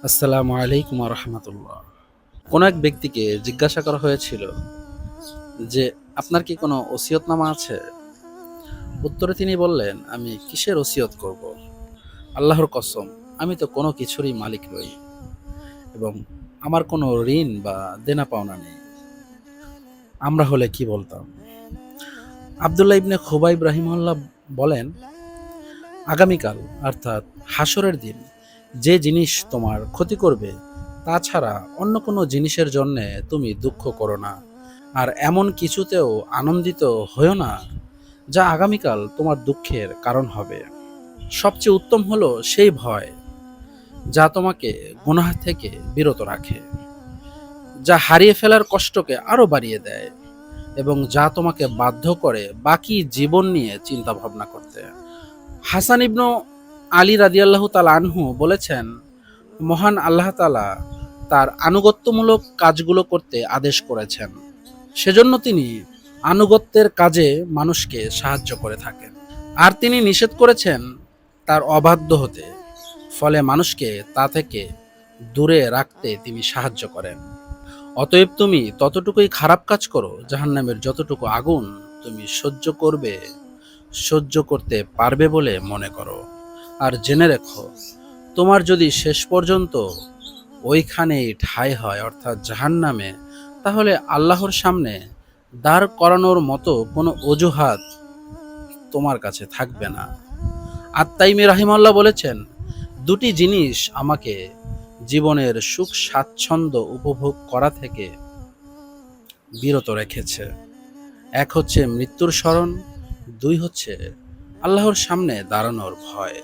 আসসালামু আলাইকুম রহমতুল্লাহ। কোনো এক ব্যক্তিকে জিজ্ঞাসা করা হয়েছিল যে আপনার কি কোনো ওসিয়তনামা আছে? উত্তরে তিনি বললেন, আমি কিসের ওসিয়ত করব? আল্লাহর কসম, আমি তো কোনো কিছুরই মালিক নই এবং আমার কোনো ঋণ বা দেনা পাওনা নেই। আমরা হলে কি বলতাম? আব্দুল্লাহ ইবনে খুবাইব রাহিমাহুল্লাহ বলেন, আগামীকাল অর্থাৎ হাসরের দিন যে জিনিস তোমার ক্ষতি করবে তাছাড়া অন্য কোনো জিনিসের জন্যে তুমি দুঃখ করো না, আর এমন কিছুতেও আনন্দিত হও না যা আগামীকাল তোমার দুঃখের কারণ হবে। সবচেয়ে উত্তম হলো সেই ভয় যা তোমাকে গুনাহ থেকে বিরত রাখে, যা হারিয়ে ফেলার কষ্টকে আরো বাড়িয়ে দেয় এবং যা তোমাকে বাধ্য করে বাকি জীবন নিয়ে চিন্তা ভাবনা করতে। হাসান ইবনু আলী রাদিয়াল্লাহু তাআলা আনহু বলেছেন, মহান আল্লাহ তাআলা তার আনুগত্যমূলক কাজগুলো করতে আদেশ করেছেন, সেজন্য তিনি আনুগত্যের কাজে মানুষকে সাহায্য করে থাকেন। আর তিনি নিষেধ করেছেন তার অবাধ্য হতে, ফলে মানুষকে তা থেকে দূরে রাখতে তিনি সাহায্য করেন। অতএব তুমি ততটুকুই খারাপ কাজ করো জাহান্নামের যতটুকু আগুন তুমি সহ্য করতে পারবে বলে মনে করো। আর জেনে রেখো, তোমার যদি শেষ পর্যন্ত ওইখানেই ঠাঁই হয় অর্থাৎ জাহান্নামে, তাহলে আল্লাহর সামনে দাঁড় করানোর মতো কোনো অজুহাত তোমার কাছে থাকবে না। আত-তাইমি রাহিমাহুল্লাহ বলেছেন, দুটি জিনিস আমাকে জীবনের সুখ স্বাচ্ছন্দ্য উপভোগ করা থেকে বিরত রেখেছে। এক হচ্ছে মৃত্যুর স্মরণ, দুই হচ্ছে আল্লাহর সামনে দাঁড়ানোর ভয়।